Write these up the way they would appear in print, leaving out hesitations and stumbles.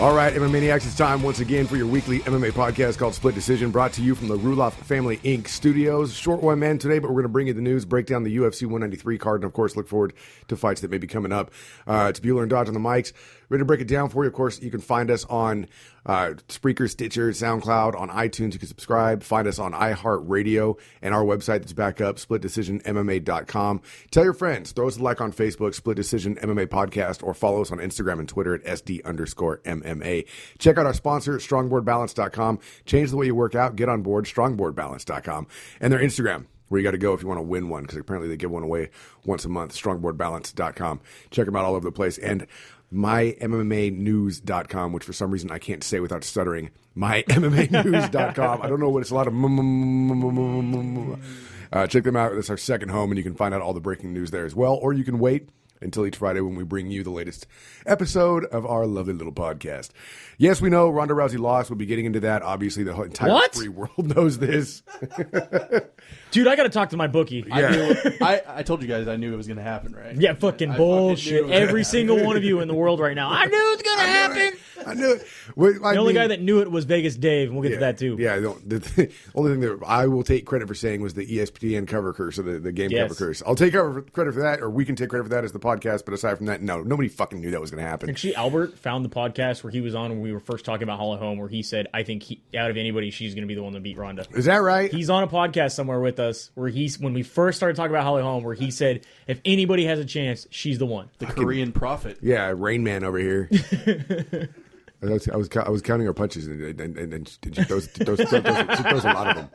All right, MMA Maniacs, it's time once again for your weekly MMA podcast called Split Decision, brought to you from the Ruloff Family Inc. studios. Short one, man, today, but we're going to bring you the news, break down the UFC 193 card, and, of course, look forward to fights that may be coming up. It's Bueller and Dodge on the mics. Ready to break it down for you. Of course, you can find us on Spreaker, Stitcher, SoundCloud, on iTunes. You can subscribe. Find us on iHeartRadio and our website that's back up, splitdecisionmma.com. Tell your friends. Throw us a like on Facebook, Split Decision MMA Podcast, or follow us on Instagram and Twitter at SD_MMA. Check out our sponsor, strongboardbalance.com. Change the way you work out. Get on board, strongboardbalance.com. And their Instagram, where you got to go if you want to win one, because apparently they give one away once a month, strongboardbalance.com. Check them out all over the place. And mymmanews.com, which for some reason I can't say without stuttering. mymmanews.com. I don't know what it's a lot of check them out. That's our second home, and you can find out all the breaking news there as well. Or you can wait until each Friday when we bring you the latest episode of our lovely little podcast. Yes, we know Ronda Rousey lost. We'll be getting into that. Obviously, the entire free world knows this. Dude, I got to talk to my bookie. Yeah. I told you guys I knew it was going to happen, right? Yeah, fucking bullshit. Every single one of you in the world right now. I knew it was going to happen. I knew it. The only guy that knew it was Vegas Dave, and we'll get to that too. Yeah, the only thing that I will take credit for saying was the ESPN cover curse, or the game cover curse. I'll take credit for that, or we can take credit for that as the podcast, but aside from that, no, nobody fucking knew that was going to happen. Actually, Albert found the podcast where he was on when we were first talking about Hollow Home, where he said, I think out of anybody, she's going to be the one to beat Ronda. Is that right? He's on a podcast somewhere with us, where when we first started talking about Hollow Home, where he said, if anybody has a chance, she's the one. The Korean prophet. Yeah, Rain Man over here. I was counting her punches, and she throws a lot of them.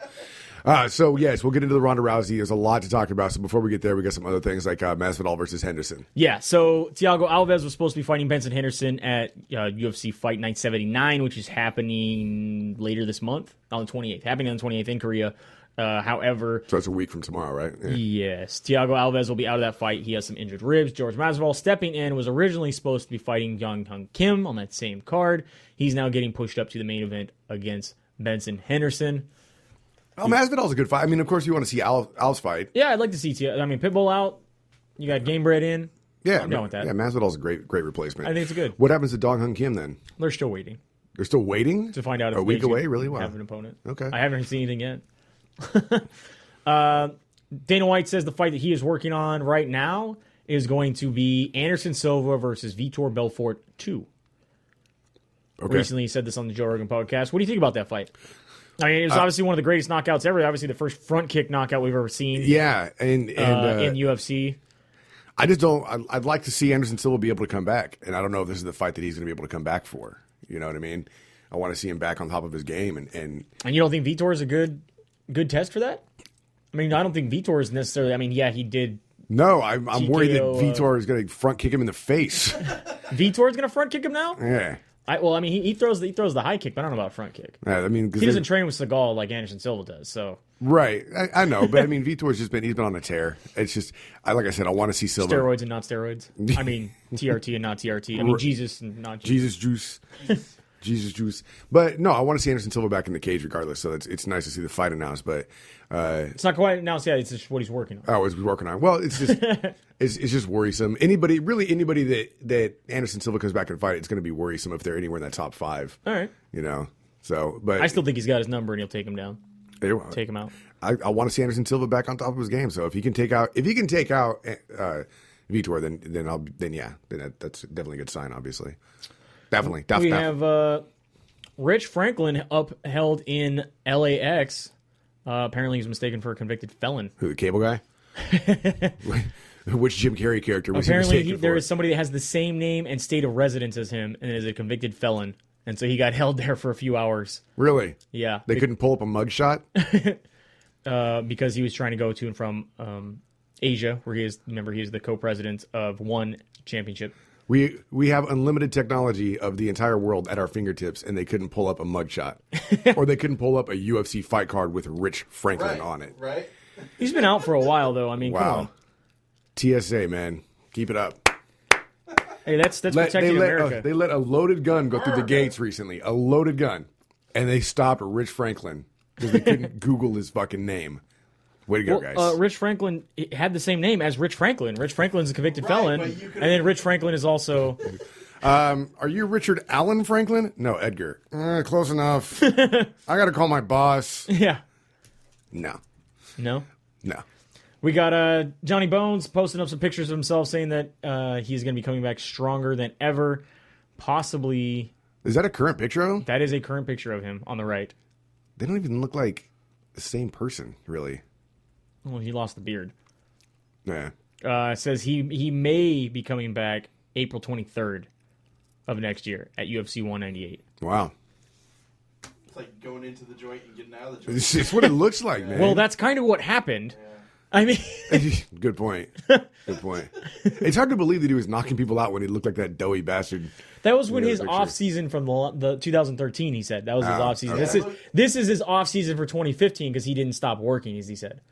So, yes, we'll get into the Ronda Rousey. There's a lot to talk about. So before we get there, we got some other things like Masvidal versus Henderson. Yeah, so Thiago Alves was supposed to be fighting Benson Henderson at UFC Fight Night 79, which is happening later this month, on the 28th. Happening on the 28th in Korea. However... So it's a week from tomorrow, right? Yeah. Yes. Thiago Alves will be out of that fight. He has some injured ribs. George Masvidal stepping in was originally supposed to be fighting Young Hung Kim on that same card. He's now getting pushed up to the main event against Benson Henderson. Oh, Masvidal's a good fight. I mean, of course, you want to see Al's fight. Yeah, I'd like to see Pitbull out. You got Gamebred in. Yeah, I'm down with that. Yeah, Masvidal's a great replacement. I think it's good. What happens to Dong Hung Kim then? They're still waiting. They're still waiting? To find out if a week away? Really? Wow. Have an opponent. Okay. I haven't seen anything yet. Dana White says the fight that he is working on right now is going to be Anderson Silva versus Vitor Belfort 2. Okay. Recently he said this on the Joe Rogan podcast. What do you think about that fight? I mean, it was obviously one of the greatest knockouts ever. Obviously the first front kick knockout we've ever seen. Yeah, and in UFC. I just don't. I'd like to see Anderson Silva be able to come back, and I don't know if this is the fight that he's going to be able to come back for. You know what I mean? I want to see him back on top of his game, and you don't think Vitor is a good test for that? I mean, I don't think Vitor is necessarily. I mean, yeah, he did. No, I'm worried that Vitor is going to front kick him in the face. Vitor is going to front kick him now? Yeah. He throws the high kick, but I don't know about a front kick. Yeah, I mean, he doesn't train with Seagal like Anderson Silva does. So right, I know, but I mean, Vitor's he's been on a tear. It's just, like I said, I want to see Silva. Steroids and not steroids. I mean, TRT and not TRT. I mean, Jesus and not Jesus juice. Jesus juice. But no, I want to see Anderson Silva back in the cage regardless. So it's nice to see the fight announced. But it's not quite announced yet. It's just what he's working on. Oh, he's working on. Well, it's just it's just worrisome. Anybody that Anderson Silva comes back and fight, it's going to be worrisome if they're anywhere in that top 5. All right. You know. So, but I still think he's got his number and he'll take him down. Take him out. I want to see Anderson Silva back on top of his game. So if he can take out Vitor, then that's definitely a good sign. Obviously. Definitely. We have Rich Franklin upheld in LAX. Apparently he's mistaken for a convicted felon. Who, the cable guy? Which Jim Carrey character was Apparently he mistaken for? There is somebody that has the same name and state of residence as him and is a convicted felon. And so he got held there for a few hours. Really? Yeah. They couldn't pull up a mugshot? Because he was trying to go to and from Asia, where he is the co-president of one championship. We have unlimited technology of the entire world at our fingertips, and they couldn't pull up a mugshot. Or they couldn't pull up a UFC fight card with Rich Franklin on it. Right. He's been out for a while, though. I mean, come on. TSA, man. Keep it up. Hey, that's protecting America. They let a loaded gun go through the gates recently. A loaded gun. And they stopped Rich Franklin because they couldn't Google his fucking name. Way to go, guys. Rich Franklin had the same name as Rich Franklin. Rich Franklin's a convicted felon. And then Rich Franklin is also... Are you Richard Allen Franklin? No, Edgar. Close enough. I got to call my boss. Yeah. No. No? No. We got Johnny Bones posting up some pictures of himself saying that he's going to be coming back stronger than ever. Possibly. Is that a current picture of him? That is a current picture of him on the right. They don't even look like the same person, really. Well, he lost the beard. Yeah. It says he may be coming back April 23rd of next year at UFC 198. Wow. It's like going into the joint and getting out of the joint. It's what it looks like, man. Well, that's kind of what happened. Yeah. I mean, Good point. Good point. It's hard to believe that he was knocking people out when he looked like that doughy bastard. that was when Yeah, his picture. off season from the 2013. He said that was his off season. okay. This is his off season for 2015 because he didn't stop working, as he said.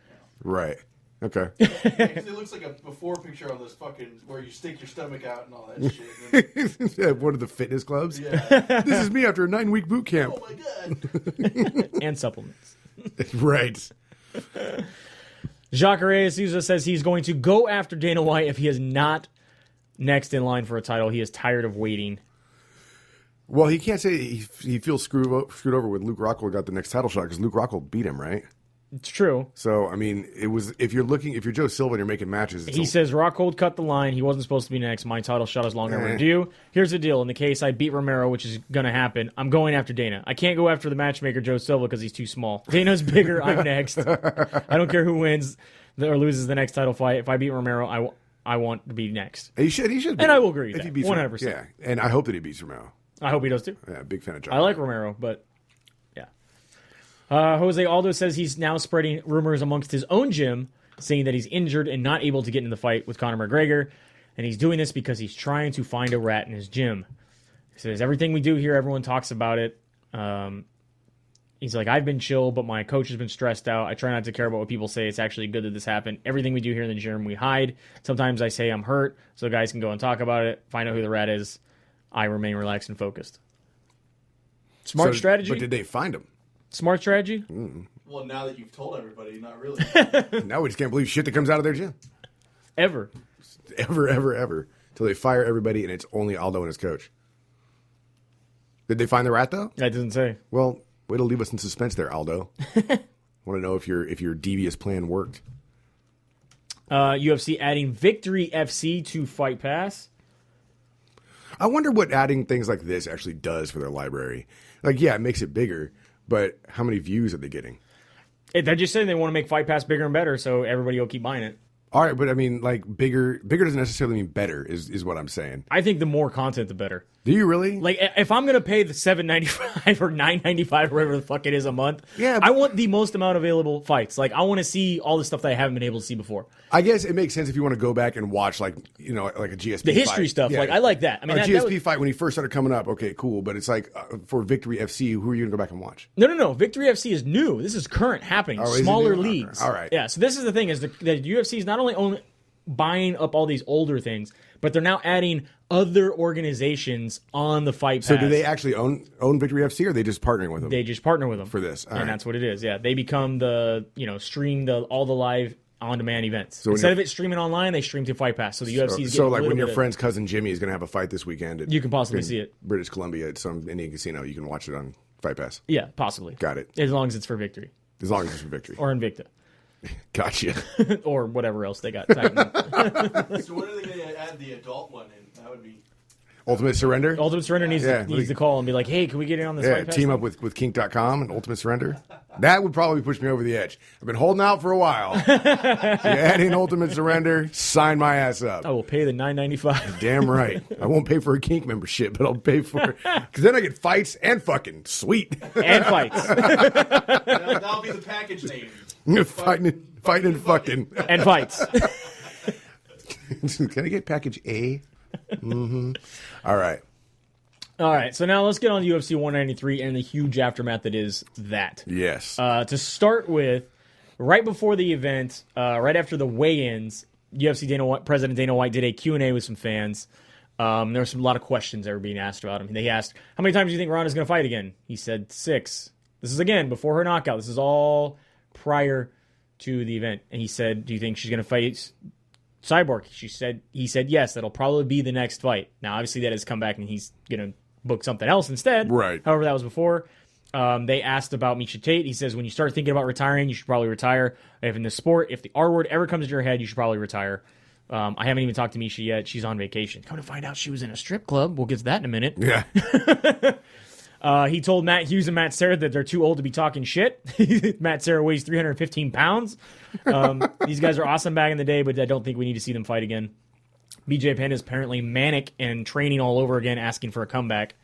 Right. Okay. Yeah, 'cause it looks like a before picture on those fucking where you stick your stomach out and all that shit. And One of the fitness clubs. then, yeah. This is me after a 9-week boot camp. Oh my god. And supplements. Right. Jacare Souza says he's going to go after Dana White if he is not next in line for a title. He is tired of waiting. Well, he can't say he feels screwed over with Luke Rockhold got the next title shot because Luke Rockhold beat him, right? It's true. So, I mean, it was if you're Joe Silva and you're making matches. He says Rockhold cut the line. He wasn't supposed to be next. My title shot is long overdue. Here's the deal. In the case I beat Romero, which is going to happen, I'm going after Dana. I can't go after the matchmaker, Joe Silva, because he's too small. Dana's bigger. I'm next. I don't care who wins or loses the next title fight. If I beat Romero, I want to be next. He should. Beat And I will agree with if that, he beats 100%. Yeah, and I hope that he beats Romero. I hope he does too. Yeah, big fan of John. I like Romero, but yeah. Jose Aldo says he's now spreading rumors amongst his own gym, saying that he's injured and not able to get in the fight with Conor McGregor, and he's doing this because he's trying to find a rat in his gym. He says, everything we do here, everyone talks about it. He's like, I've been chill, but my coach has been stressed out. I try not to care about what people say. It's actually good that this happened. Everything we do here in the gym, we hide. Sometimes I say I'm hurt, so guys can go and talk about it, find out who the rat is. I remain relaxed and focused. Smart strategy. But did they find him? Smart strategy. Well, now that you've told everybody, not really. Now we just can't believe shit that comes out of their gym. Ever. Ever. Till they fire everybody and it's only Aldo and his coach. Did they find the rat, though? That doesn't say. Well, way to leave us in suspense there, Aldo. Want to know if your devious plan worked. UFC adding Victory FC to Fight Pass. I wonder what adding things like this actually does for their library. Like, yeah, it makes it bigger, but how many views are they getting? They're just saying they want to make Fight Pass bigger and better, so everybody will keep buying it. All right, but I mean, like, bigger doesn't necessarily mean better, is what I'm saying. I think the more content, the better. Do you really? Like, if I'm gonna pay the $7.95 or $9.95 or whatever the fuck it is a month, Yeah, I want the most amount of available fights. Like, I want to see all the stuff that I haven't been able to see before. I guess it makes sense if you want to go back and watch, like, you know, like a GSP The history fight. stuff, Yeah. like, I like that. I mean, a that GSP was- fight when he first started coming up, okay, cool. But it's like for Victory FC, who are you going to go back and watch? No. Victory FC is new. This is current happening. Oh, is it Smaller new? leagues. All right. Yeah. So this is the thing: is the UFC is not only buying up all these older things, but they're now adding other organizations on the Fight Pass. So do they actually own Victory FC, or are they just partnering with them? They just partner with them For this. All and right. that's what it is. Yeah, they become the stream all the live on-demand events. So when Instead you're- of it streaming online, they stream to Fight Pass. So the UFC is So getting like a when little your bit of- friend's cousin Jimmy is going to have a fight this weekend, You can possibly in see it. British Columbia at some Indian casino, you can watch it on Fight Pass. Yeah, possibly. Got it. As long as it's for Victory As long as it's for Victory. or Invicta Gotcha. or whatever else they got. Titan. So when are they going to add the adult one in? That would be. Ultimate Surrender. Ultimate Surrender needs to call and be like, "Hey, can we get in on this?" Yeah, Fight Pass team thing?" up with Kink.com and Ultimate Surrender. That would probably push me over the edge. I've been holding out for a while. You add in Ultimate Surrender, sign my ass up. I will pay the $9.95. Damn right. I won't pay for a Kink membership, but I'll pay for because then I get fights and fucking sweet. and fights That'll be the package name. fighting and fucking. and fights. Can I get package A? Mm-hmm. All right. All right, so now let's get on to UFC 193 and the huge aftermath that is that. Yes. To start with, right before the event, right after the weigh-ins, UFC President Dana White did a Q&A with some fans. There were a lot of questions that were being asked about him. They asked, how many times do you think Ronda's going to fight again? He said 6. This is, again, before her knockout. This is all prior to the event. And he said, do you think she's going to fight Cyborg. He said yes, that'll probably be the next fight. Now, obviously, that has come back and he's gonna book something else instead. Right. However, that was before. They asked about Miesha Tate. He says when you start thinking about retiring, you should probably retire. If in the sport, if the R word ever comes to your head, you should probably retire. I haven't even talked to Miesha yet. She's on vacation. Come to find out, she was in a strip club. We'll get to that in a minute. Yeah. He told Matt Hughes and Matt Serra that they're too old to be talking shit. Matt Serra weighs 315 pounds. These guys are awesome back in the day, but I don't think we need to see them fight again. BJ Penn is apparently manic and training all over again, asking for a comeback.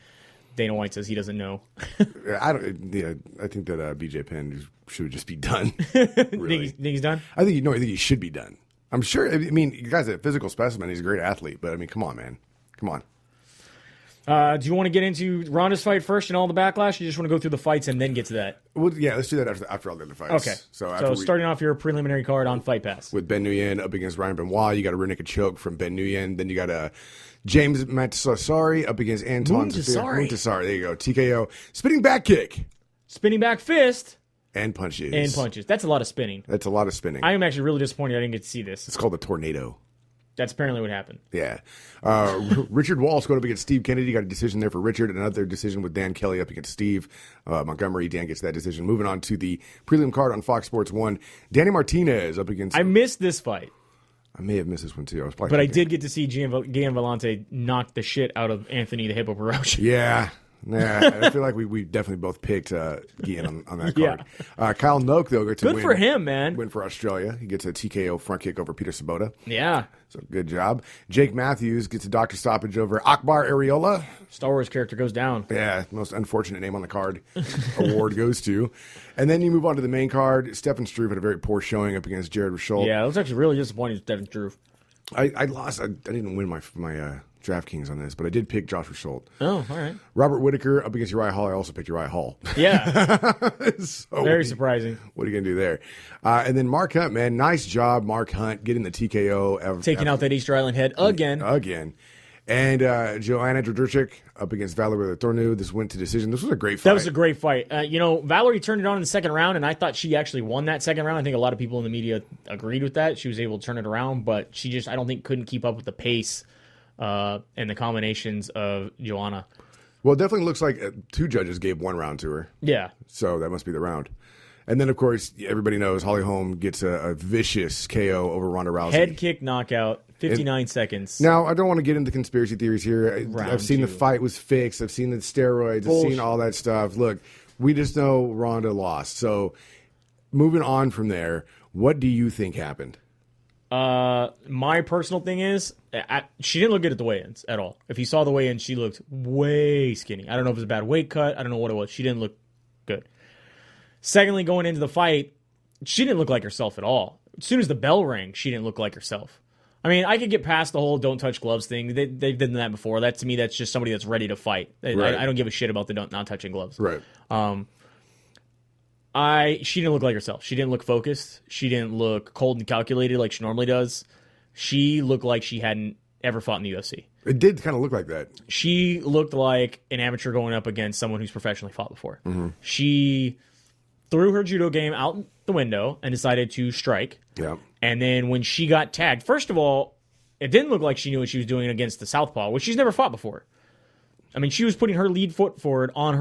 Dana White says he doesn't know. I think that BJ Penn should just be done. Really. Think he's done? I think he should be done. I'm sure. I mean, the guy's a physical specimen. He's a great athlete, but I mean, come on, man. Come on. Do you want to get into Ronda's fight first and all the backlash? Or you just want to go through the fights and then get to that? Well, yeah, let's do that after all the other fights. Okay. So starting off your preliminary card on Fight Pass. With Ben Nguyen up against Ryan Benoit, you got a rear naked choke from Ben Nguyen. Then you got James Matasari up against Anton Moontasari. There you go. TKO. Spinning back kick. Spinning back fist. And punches. That's a lot of spinning. That's a lot of spinning. I am actually really disappointed I didn't get to see this. It's called a tornado. That's apparently what happened. Yeah. Richard Walsh going up against Steve Kennedy. Got a decision there for Richard. Another decision with Dan Kelly up against Steve Montgomery. Dan gets that decision. Moving on to the prelim card on Fox Sports 1. Danny Martinez up against... I missed this fight. I may have missed this one too. But I did get to see Gian Vellante knock the shit out of Anthony the Hippo Peroche. Yeah. I feel like we definitely both picked Gian on that card. Yeah. Kyle Noak, though, gets a win. Good for him, man. Win for Australia. He gets a TKO front kick over Peter Sabota. Yeah. So good job. Jake Matthews gets a doctor stoppage over Akbar Areola. Star Wars character goes down. Yeah, most unfortunate name on the card. Award goes to. And then you move on to the main card. Stefan Struve had a very poor showing up against Jared Rashol. Yeah, it was actually really disappointing, Stefan Struve. I lost. I didn't win my DraftKings on this, but I did pick Josh Rashol. Oh, all right. Robert Whitaker up against Uriah Hall. I also picked Uriah Hall. Yeah. So very surprising. What are you going to do there? And then Mark Hunt, man. Nice job, Mark Hunt, getting the TKO. Taking out that Easter Island head again. And Joanna Jędrzejczyk up against Valerie Thorneau. This went to decision. This was a great fight. That was a great fight. Valerie turned it on in the second round, and I thought she actually won that second round. I think a lot of people in the media agreed with that. She was able to turn it around, but she just, I don't think, couldn't keep up with the pace and the combinations of Joanna. Well, it definitely looks like two judges gave one round to her. Yeah. So that must be the round. And then, of course, everybody knows Holly Holm gets a vicious KO over Ronda Rousey. Head kick knockout, 59 seconds. Now, I don't want to get into conspiracy theories here. I've seen the fight was fixed. I've seen the steroids. Bullshit. I've seen all that stuff. Look, we just know Ronda lost. So, moving on from there, what do you think happened? My personal thing is, she didn't look good at the weigh-ins at all. If you saw the weigh-ins, she looked way skinny. I don't know if it was a bad weight cut. I don't know what it was. She didn't look good. Secondly, going into the fight, she didn't look like herself at all. As soon as the bell rang, she didn't look like herself. I mean, I could get past the whole don't touch gloves thing. They've done that before. That, to me, that's just somebody that's ready to fight. Right. I don't give a shit about the not touching gloves. Right. She didn't look like herself. She didn't look focused. She didn't look cold and calculated like she normally does. She looked like she hadn't ever fought in the UFC. It did kind of look like that. She looked like an amateur going up against someone who's professionally fought before. Mm-hmm. She threw her judo game out the window and decided to strike. Yeah. And then when she got tagged, first of all, it didn't look like she knew what she was doing against the southpaw, which she's never fought before. I mean, she was putting her lead foot forward on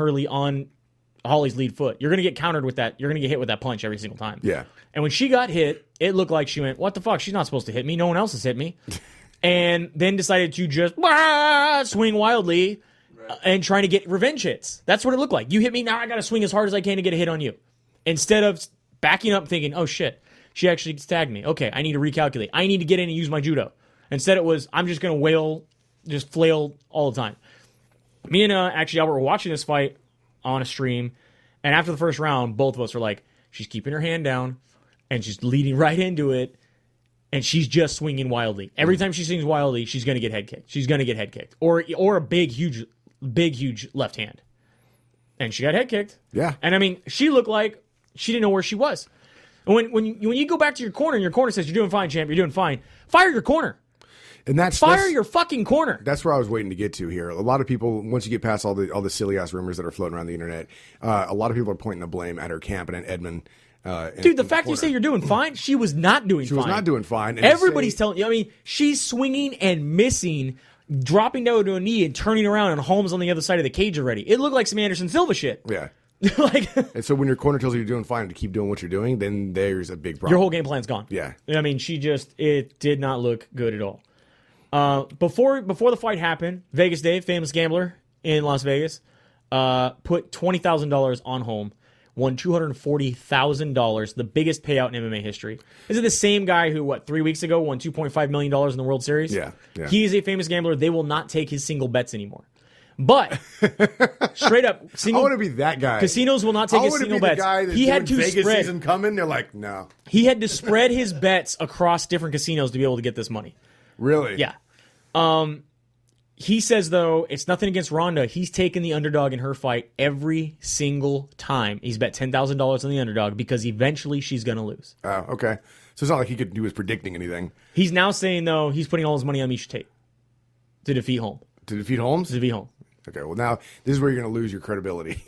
Holly's lead foot. You're going to get countered with that. You're going to get hit with that punch every single time. Yeah. And when she got hit, it looked like she went, what the fuck? She's not supposed to hit me. No one else has hit me. And then decided to just swing wildly and trying to get revenge hits. That's what it looked like. You hit me, now I got to swing as hard as I can to get a hit on you. Instead of backing up thinking, oh shit, she actually tagged me. Okay, I need to recalculate. I need to get in and use my judo. Instead it was, I'm just going to flail all the time. Me and actually Albert were watching this fight on a stream, and after the first round, both of us were like, she's keeping her hand down, and she's leading right into it, and she's just swinging wildly. Every time she swings wildly, she's going to get head kicked. She's going to get head kicked. Or a big, huge left hand. And she got head kicked. Yeah. And I mean, she looked like she didn't know where she was. And when you go back to your corner, and your corner says, you're doing fine, champ, you're doing fine, fire your corner. And that's your fucking corner. That's where I was waiting to get to here. A lot of people, once you get past all the silly ass rumors that are floating around the internet, a lot of people are pointing the blame at her camp and at Edmund Dude, the fact you say you're doing fine, she was not doing fine. She was not doing fine. And Everybody's telling you. I mean, she's swinging and missing, dropping down to a knee and turning around, and Holmes on the other side of the cage already. It looked like some Anderson Silva shit. Yeah. Like, and so when your corner tells you you're doing fine to keep doing what you're doing, then there's a big problem. Your whole game plan's gone. Yeah. I mean, it did not look good at all. Before the fight happened, Vegas Dave, famous gambler in Las Vegas, put $20,000 on Holm, won $240,000, the biggest payout in MMA history. Is it the same guy who, 3 weeks ago won $2.5 million in the World Series? Yeah. He is a famous gambler. They will not take his single bets anymore. But straight up, I want to be that guy. Casinos will not take his single bets. He had to Vegas spread. Season coming. They're like, no. He had to spread his bets across different casinos to be able to get this money. Really? Yeah. He says, though, it's nothing against Ronda. He's taken the underdog in her fight every single time. He's bet $10,000 on the underdog because eventually she's going to lose. Oh, okay. So it's not like he was predicting anything. He's now saying, though, he's putting all his money on Miesha Tate to defeat Holm. To defeat Holmes? To defeat Holm. Okay, well, now this is where you're going to lose your credibility.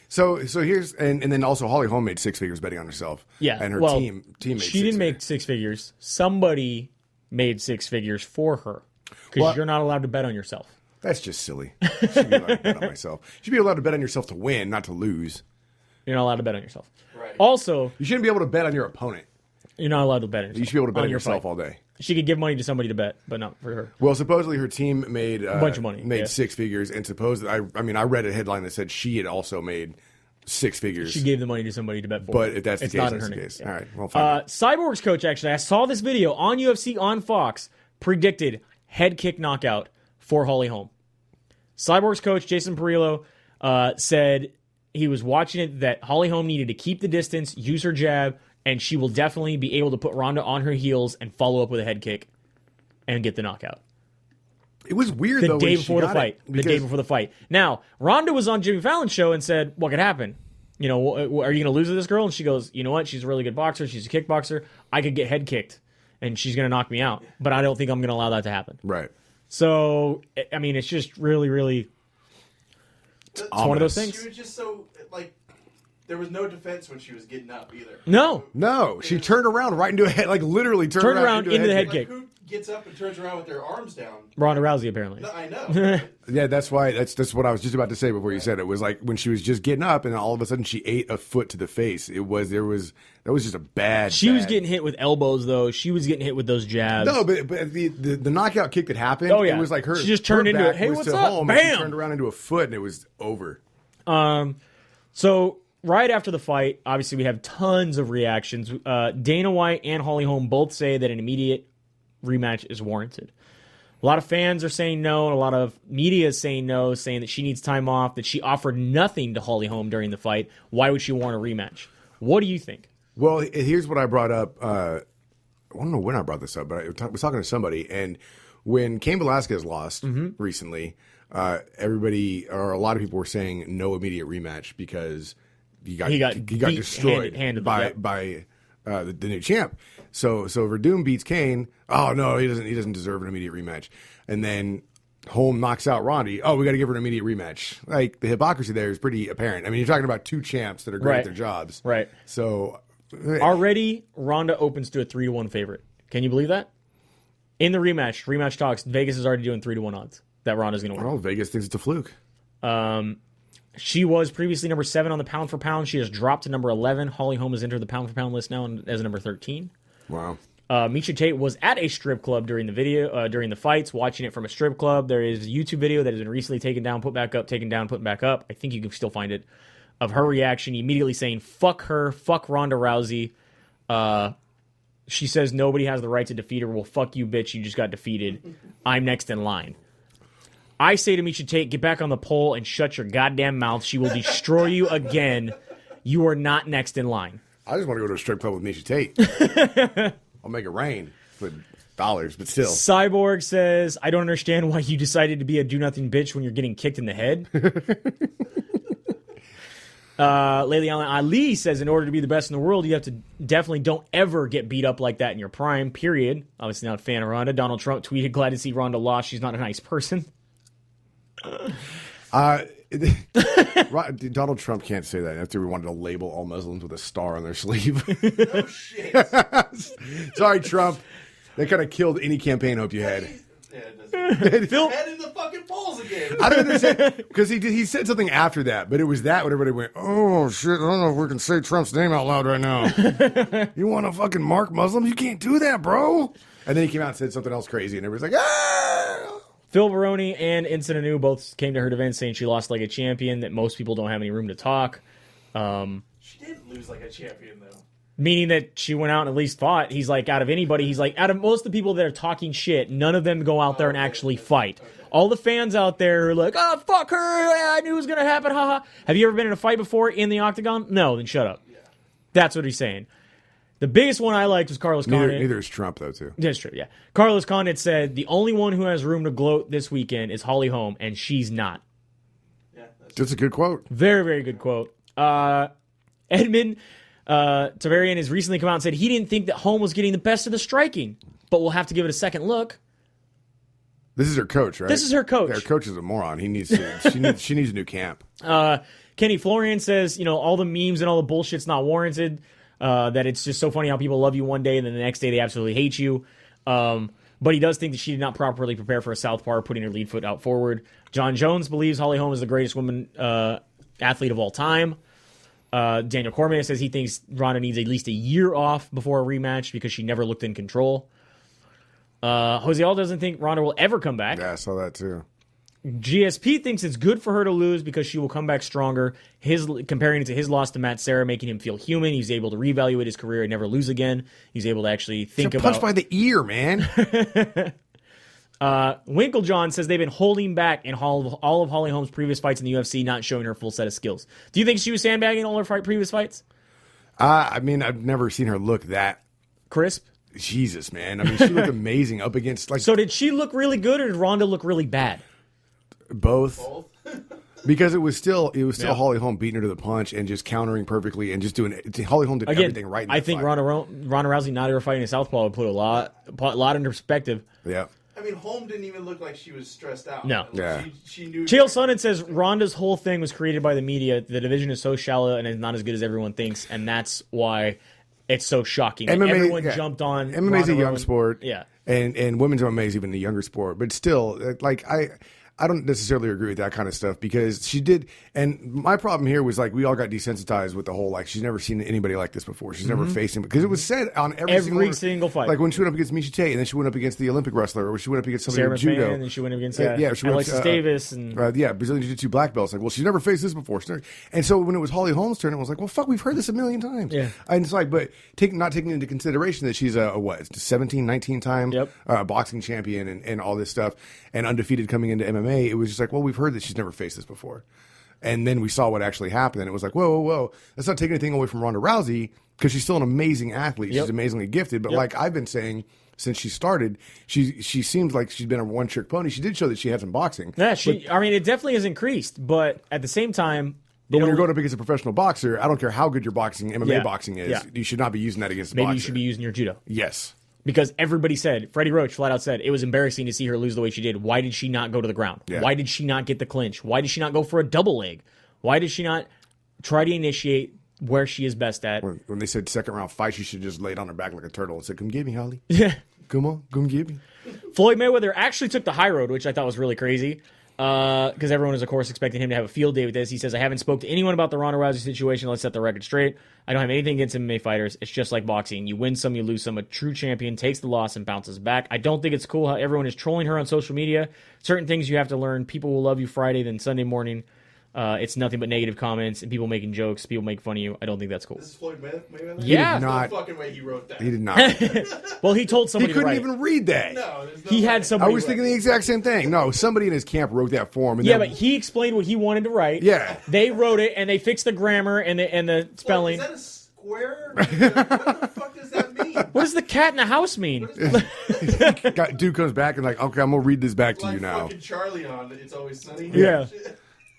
So here's and then also Holly Holm made six figures betting on herself. Yeah, and her team made she didn't make six figures. Somebody made six figures for her because you're not allowed to bet on yourself. That's just silly. I should be allowed to bet on myself. You should be allowed to bet on yourself to win, not to lose. You're not allowed to bet on yourself. Right. Also, you shouldn't be able to bet on your opponent. You're not allowed to bet on yourself. You should be able to bet on yourself fight. all day. She could give money to somebody to bet, but not for her. Well, supposedly her team made a bunch of money, made six figures, and supposedly I read a headline that said she had also made six figures. She gave the money to somebody to bet for. But if that's the case, not that's in the her case. name. All right, well, fine. Cyborg's coach, actually, I saw this video on UFC on Fox, predicted head kick knockout for Holly Holm. Cyborg's coach, Jason Perillo, said he was watching it that Holly Holm needed to keep the distance, use her jab, and she will definitely be able to put Ronda on her heels and follow up with a head kick and get the knockout. It was weird, The day before the fight. The day before the fight. Now, Ronda was on Jimmy Fallon's show and said, what could happen? You know, are you going to lose to this girl? And she goes, you know what? She's a really good boxer. She's a kickboxer. I could get head kicked, and she's going to knock me out. But I don't think I'm going to allow that to happen. Right. So, I mean, it's just really, really... It's one of those things. She was just so, there was no defense when she was getting up either. No. She turned around right into a head, literally turned around into the head Like, kick. who gets up and turns around with their arms down? Ronda Rousey, apparently. No, I know. Yeah, that's why. That's what I was just about to say before you said it. Was like when she was just getting up, and all of a sudden she ate a foot to the face. That was just a bad. She was getting hit with elbows, though. She was getting hit with those jabs. No, but the knockout kick that happened. Oh yeah, it was like her. She just turned into it. Hey, what's up? Home, Bam! She turned around into a foot, and it was over. So right after the fight, obviously we have tons of reactions. Dana White and Holly Holm both say that an immediate rematch is warranted. A lot of fans are saying no, and a lot of media is saying no, saying that she needs time off, that she offered nothing to Holly Holm during the fight. Why would she want a rematch? What do you think? Well, here's what I brought up. I don't know when I brought this up, but I was talking to somebody, and when Cain Velasquez lost recently, everybody or a lot of people were saying no immediate rematch because he got destroyed by the new champ. So Verdum beats Cain. Oh no, he doesn't deserve an immediate rematch. And then Holm knocks out Ronda. Oh, we got to give her an immediate rematch. Like the hypocrisy there is pretty apparent. I mean, you're talking about two champs that are great at their jobs. Right. So already Ronda opens to a 3-1 favorite. Can you believe that? In the rematch talks, Vegas is already doing 3-1 odds that Ronda's going to win. Well, Vegas thinks it's a fluke. She was previously number 7 on the pound for pound. She has dropped to number 11. Holly Holm has entered the pound for pound list now as number 13. Wow. Miesha Tate was at a strip club during the fights, watching it from a strip club. There is a YouTube video that has been recently taken down, put back up, taken down, put back up. I think you can still find it, of her reaction, immediately saying, fuck her, fuck Ronda Rousey. She says nobody has the right to defeat her. Well, fuck you, bitch. You just got defeated. I'm next in line. I say to Miesha Tate, get back on the pole and shut your goddamn mouth. She will destroy you again. You are not next in line. I just want to go to a strip club with Miesha Tate. I'll make it rain with dollars, but still. Cyborg says, I don't understand why you decided to be a do-nothing bitch when you're getting kicked in the head. Layla Ali says, in order to be the best in the world, you have to definitely don't ever get beat up like that in your prime, period. Obviously not a fan of Ronda. Donald Trump tweeted, glad to see Ronda lost. She's not a nice person. Donald Trump can't say that after we wanted to label all Muslims with a star on their sleeve. Oh, shit. Sorry, Trump. That kind of killed any campaign hope you had. Yeah, it doesn't. Phil, Head in the fucking polls again. I don't understand because he said something after that, but it was that when everybody went, "Oh shit! I don't know if we can say Trump's name out loud right now." You want to fucking mark Muslims? You can't do that, bro. And then he came out and said something else crazy, and everybody's like, "Ah!" Phil Baroni and Ensign Anu both came to her defense saying she lost like a champion, that most people don't have any room to talk. She did lose like a champion, though. Meaning that she went out and at least fought. He's like, out of anybody, he's like, out of most of the people that are talking shit, none of them go out there and actually fight. All the fans out there are like, oh, fuck her, I knew it was going to happen, haha. Have you ever been in a fight before in the octagon? No, then shut up. Yeah. That's what he's saying. The biggest one I liked was Carlos Condit. Neither is Trump, though, too. That's true, yeah. Carlos Condit said, the only one who has room to gloat this weekend is Holly Holm, and she's not. Yeah, That's a good quote. Very, very good quote. Edmund Tavarian has recently come out and said he didn't think that Holm was getting the best of the striking, but we'll have to give it a second look. This is her coach, right? This is her coach. Yeah, her coach is a moron. He needs to. She needs a new camp. Kenny Florian says, all the memes and all the bullshit's not warranted. That it's just so funny how people love you one day and then the next day they absolutely hate you. But he does think that she did not properly prepare for a southpaw, putting her lead foot out forward. John Jones believes Holly Holm is the greatest woman athlete of all time. Daniel Cormier says he thinks Ronda needs at least a year off before a rematch because she never looked in control. Jose Aldo doesn't think Ronda will ever come back. Yeah, I saw that too. GSP thinks it's good for her to lose because she will come back stronger. Comparing it to his loss to Matt Serra, making him feel human. He's able to reevaluate his career and never lose again. He's able to actually think about... Punched by the ear, man. Winklejohn says they've been holding back in all of Holly Holm's previous fights in the UFC, not showing her full set of skills. Do you think she was sandbagging all her previous fights? I mean, I've never seen her look that crisp. Jesus, man. I mean, she looked amazing up against like. So did she look really good, or did Ronda look really bad? Both. Because it was still Yeah. Holly Holm beating her to the punch and just countering perfectly and just doing it. Holly Holm did everything right. In I that think fight. Ronda Rousey not ever fighting a southpaw would put a lot into perspective. Yeah. I mean, Holm didn't even look like she was stressed out. No. Yeah. She knew. Chael Sonnen says Ronda's whole thing was created by the media. The division is so shallow and is not as good as everyone thinks, and that's why it's so shocking. MMA, everyone jumped on. MMA is a Ronda young Rousey. sport. Yeah. And women's MMA is even a younger sport. But still, like, I don't necessarily agree with that kind of stuff because she did. And my problem here was like we all got desensitized with the whole like she's never seen anybody like this before. She's never faced him because it was said on every single fight. Like when she went up against Miesha Tate and then she went up against the Olympic wrestler or she went up against somebody Sarah in judo. McMahon, and she went against she went Alexis Davis and Brazilian Jiu-Jitsu black belts. Like, well, she's never faced this before. And so when it was Holly Holm's turn, it was like, well, fuck, we've heard this a million times. Yeah. And it's like, but not taking into consideration that she's a 17, 19 time boxing champion and all this stuff and undefeated coming into MMA. It was just like, well, we've heard that she's never faced this before. And then we saw what actually happened, and it was like, whoa. Let's not take anything away from Ronda Rousey because she's still an amazing athlete. She's amazingly gifted. But like I've been saying since she started, she seems like she's been a one-trick pony. She did show that she had some boxing. Yeah, I mean, it definitely has increased, but at the same time... But when you're going up against a professional boxer, I don't care how good your MMA boxing is, you should not be using that against a boxer. Maybe you should be using your judo. Yes. Because everybody said, Freddie Roach flat out said, it was embarrassing to see her lose the way she did. Why did she not go to the ground? Yeah. Why did she not get the clinch? Why did she not go for a double leg? Why did she not try to initiate where she is best at? When they said second round fight, she should just laid on her back like a turtle and said, come get me, Holly. Yeah. Come on, come get me. Floyd Mayweather actually took the high road, which I thought was really crazy. Because everyone is, of course, expecting him to have a field day with this. He says, I haven't spoke to anyone about the Ronda Rousey situation. Let's set the record straight. I don't have anything against MMA fighters. It's just like boxing. You win some, you lose some. A true champion takes the loss and bounces back. I don't think it's cool how everyone is trolling her on social media. Certain things you have to learn. People will love you Friday, then Sunday morning. It's nothing but negative comments and people making jokes. People make fun of you. I don't think that's cool. This is Floyd Mayweather? Yeah. He did not. No fucking way he wrote that. He did not. Well, he told He somebody to couldn't write even read that. No, there's no He way. had somebody I was thinking the exact same thing. No, somebody in his camp wrote that for him. And Yeah, then, but he explained what he wanted to write. Yeah. They wrote it, and they fixed the grammar and the spelling. What, is that a square? What the fuck does that mean? What does the cat in the house mean? dude comes back and like, okay, I'm gonna read this back to Like you now. fucking Charlie on It's Always Sunny. Yeah.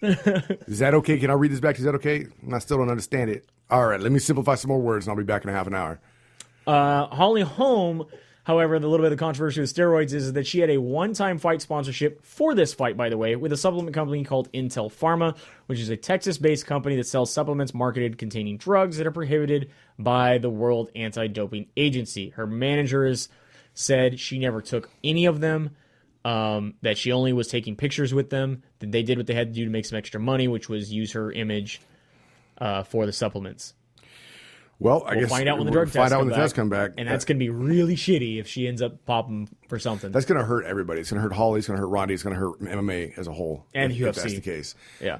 Is that okay? Can I read this back? Is that okay? I still don't understand it. All right, let me simplify some more words and I'll be back in a half an hour. Holly Holm However, the little bit of the controversy with steroids is that she had a one-time fight sponsorship for this fight, by the way, with a supplement company called Intel Pharma, which is a Texas-based company that sells supplements marketed containing drugs that are prohibited by the World Anti-Doping Agency. Her managers said she never took any of them, that she only was taking pictures with them, that they did what they had to do to make some extra money, which was use her image for the supplements. Well, I We'll guess find out when the we'll drug find out when the tests tests come back. And that's going to be really shitty if she ends up popping for something. That's going to hurt everybody. It's going to hurt Holly. It's going to hurt Rondy. It's going to hurt MMA as a whole. And if UFC. that's the case. Yeah.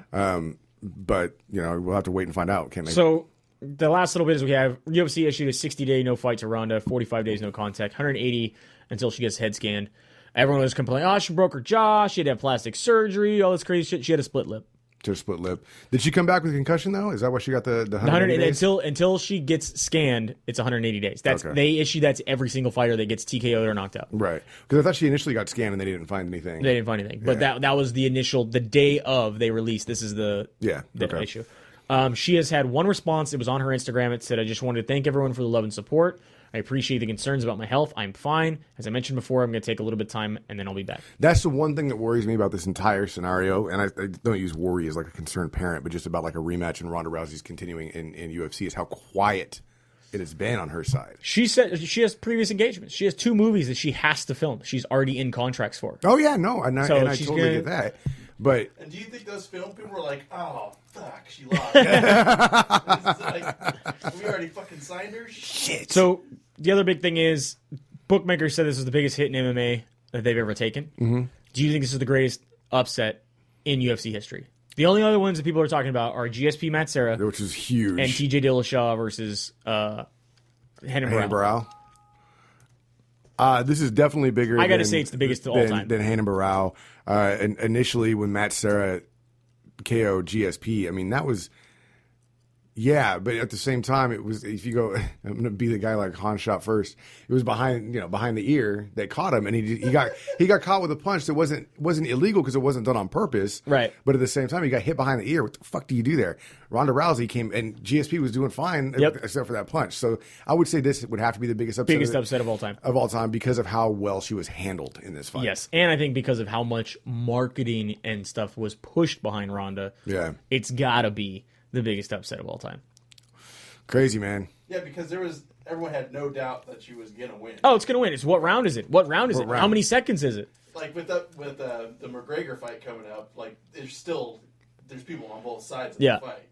But, we'll have to wait and find out. Can't they? So the last little bit is we have UFC issued a 60-day no fight to Ronda, 45 days no contact, 180 until she gets head scanned. Everyone was complaining, she broke her jaw, she had to have plastic surgery, all this crazy shit. She had a split lip. To a split lip. Did she come back with concussion, though? Is that why she got the 180 days? Until she gets scanned, it's 180 days. They issue that to every single fighter that gets TKO'd or knocked out. Right. Because I thought she initially got scanned and they didn't find anything. They didn't find anything. But that was the initial, the day of they released, this is the issue. She has had one response. It was on her Instagram. It said, I just wanted to thank everyone for the love and support. I appreciate the concerns about my health. I'm fine. As I mentioned before, I'm going to take a little bit of time, and then I'll be back. That's the one thing that worries me about this entire scenario, and I don't use worry as like a concerned parent, but just about like a rematch and Ronda Rousey's continuing in UFC is how quiet it has been on her side. She said she has previous engagements. She has 2 movies that she has to film. She's already in contracts for. Oh, yeah, no, and I totally get that. But and do you think those film people were like, oh, fuck, she lost? It's like, we already fucking signed her? Shit. So the other big thing is bookmakers said this was the biggest hit in MMA that they've ever taken. Mm-hmm. Do you think this is the greatest upset in UFC history? The only other ones that people are talking about are GSP Matt Serra, which is huge, and TJ Dillashaw versus Hannah Brown. This is definitely bigger. I got to say it's the biggest of all time. Than Hannah Barrow. And initially, when Matt Serra KO'd GSP, I mean, that was... Yeah, but at the same time, it was, if you go, I'm going to be the guy like Han shot first. It was behind the ear that caught him, and he got caught with a punch that wasn't illegal because it wasn't done on purpose. Right. But at the same time, he got hit behind the ear. What the fuck do you do there? Ronda Rousey came, and GSP was doing fine except for that punch. So I would say this would have to be the biggest upset of all time. Of all time because of how well she was handled in this fight. Yes, and I think because of how much marketing and stuff was pushed behind Ronda. Yeah. It's got to be the biggest upset of all time. Crazy, man. Yeah, because everyone had no doubt that she was gonna win. Oh, it's gonna win. It's what round is it? What round is it? How many seconds is it? Like with the McGregor fight coming up, like there's people on both sides of the fight,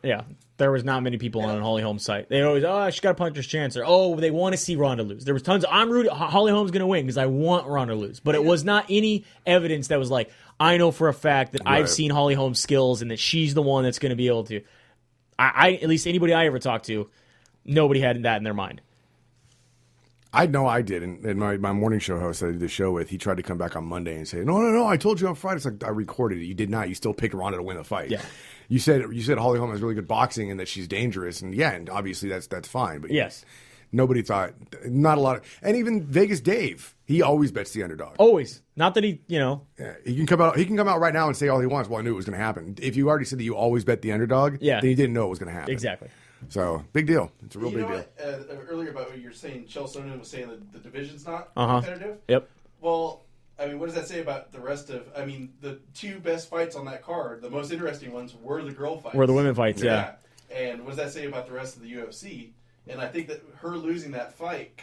Yeah, there was not many people on Holly Holm's site. They always, she got a puncher's chance, or they want to see Ronda lose. There was tons. I'm rooting. Holly Holm's gonna win because I want Ronda to lose, but it was not any evidence that was like, I know for a fact that I've seen Holly Holm's skills and that she's the one that's gonna be able to. I at least anybody I ever talked to, nobody had that in their mind. I know I did, and my morning show host that I did the show with, he tried to come back on Monday and say, no, I told you on Friday. It's like, I recorded it. You did not. You still picked Ronda to win the fight. Yeah. You said Holly Holm has really good boxing and that she's dangerous, and obviously that's fine. But yes. Nobody thought, not a lot of, and even Vegas Dave, he always bets the underdog. Always. Not that he, Yeah, he can come out right now and say all he wants. Well, I knew it was going to happen. If you already said that you always bet the underdog, then you didn't know it was going to happen. Exactly. So, big deal. It's a real big deal. Earlier about what you were saying, Chael Sonnen was saying that the division's not competitive. Yep. Well, I mean, what does that say about the rest of... I mean, the 2 best fights on that card, the most interesting ones, were the girl fights. Were the women fights, yeah. And what does that say about the rest of the UFC? And I think that her losing that fight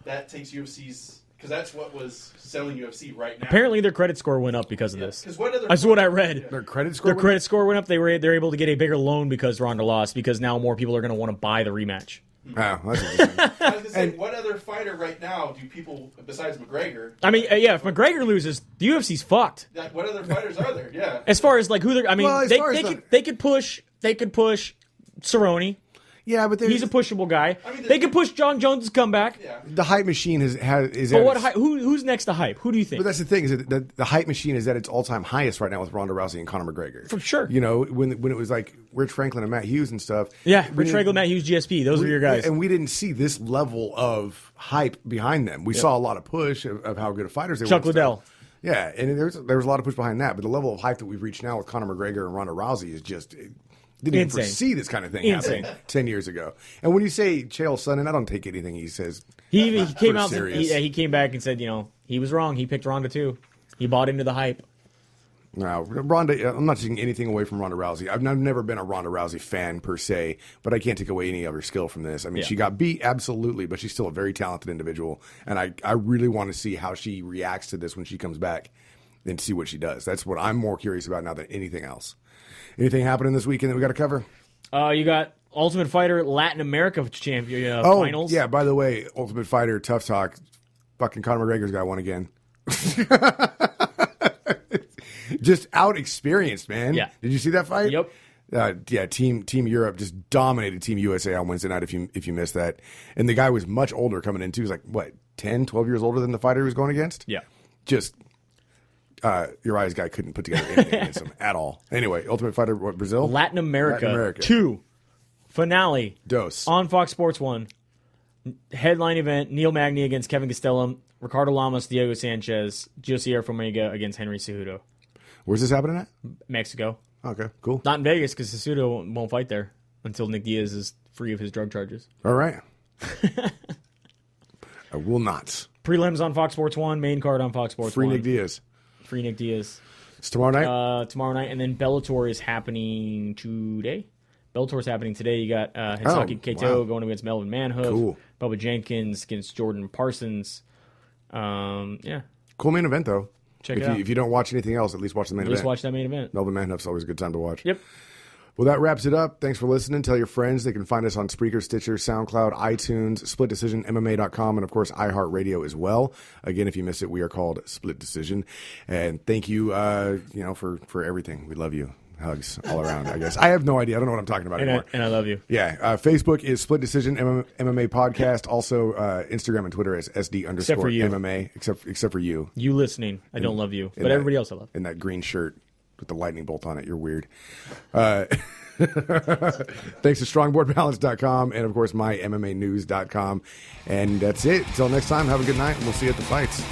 that takes UFC's... Because that's what was selling UFC right now. Apparently their credit score went up because of this. That's what I read. Yeah. Their credit score went up. They're able to get a bigger loan because Ronda lost, because now more people are going to want to buy the rematch. Oh, that's interesting. I was going to say, what other fighter right now do people, besides McGregor... I mean, if McGregor loses, the UFC's fucked. Like, what other fighters are there? Yeah. As far as like who they're... I mean, they could push Cerrone. Yeah, but he's a pushable guy. I mean, they could push John Jones' comeback. Yeah. The hype machine is. But what? Who's next to hype? Who do you think? But that's the thing, is that the hype machine is at its all-time highest right now with Ronda Rousey and Conor McGregor. For sure. When it was like Rich Franklin and Matt Hughes and stuff. Yeah, Rich Franklin, Matt Hughes, GSP. Those were your guys. And we didn't see this level of hype behind them. We saw a lot of push of how good of fighters they were. Chuck Liddell. Yeah, and there was a lot of push behind that. But the level of hype that we've reached now with Conor McGregor and Ronda Rousey is just... Didn't even foresee this kind of thing happening 10 years ago. And when you say Chael Sonnen, I don't take anything he says He came out. serious. He came back and said, he was wrong. He picked Ronda too. He bought into the hype. No, Ronda. I'm not taking anything away from Ronda Rousey. I've never been a Ronda Rousey fan per se, but I can't take away any of her skill from this. I mean, she got beat absolutely, but she's still a very talented individual, and I really want to see how she reacts to this when she comes back and see what she does. That's what I'm more curious about now than anything else. Anything happening this weekend that we got to cover? You got Ultimate Fighter Latin America champion finals. Yeah, by the way, Ultimate Fighter Tough Talk, fucking Conor McGregor's got one again. Just out experienced, man. Yeah. Did you see that fight? Yep. Team Europe just dominated Team USA on Wednesday night if you missed that. And the guy was much older coming in too. He was like, what, 10, 12 years older than the fighter he was going against? Yeah. Just Uriah's guy couldn't put together anything against him at all. Anyway, Ultimate Fighter, what, Brazil? Latin America. 2. Finale. Dose. On Fox Sports 1. Headline event, Neil Magny against Kevin Gastelum, Ricardo Lamas, Diego Sanchez, Josier Formiga against Henry Cejudo. Where's this happening at? Mexico. Okay, cool. Not in Vegas because Cejudo won't fight there until Nick Diaz is free of his drug charges. All right. I will not. Prelims on Fox Sports 1, main card on Fox Sports 1. Free Nick Diaz. Free Nick Diaz. It's tomorrow night? Tomorrow night, and then Bellator is happening today. Bellator is happening today. You got Hisaki Kato going against Melvin Manhoef. Cool. Bubba Jenkins against Jordan Parsons. Yeah. Cool main event, though. Check it out. If you don't watch anything else, at least watch the main event. Just watch that main event. Melvin Manhoef's always a good time to watch. Yep. Well, that wraps it up. Thanks for listening. Tell your friends. They can find us on Spreaker, Stitcher, SoundCloud, iTunes, Split Decision, MMA.com, and, of course, iHeartRadio as well. Again, if you missed it, we are called Split Decision. And thank you, for everything. We love you. Hugs all around, I guess. I have no idea. I don't know what I'm talking about anymore. And I love you. Yeah. Facebook is Split Decision MMA Podcast. Also, Instagram and Twitter is SD_MMA. Except for you. You listening. I don't love you. But everybody else I love. In that green shirt with the lightning bolt on it. You're weird. Thanks to StrongBoardBalance.com and, of course, MyMMAnews.com. And that's it. Until next time, have a good night, and we'll see you at the fights.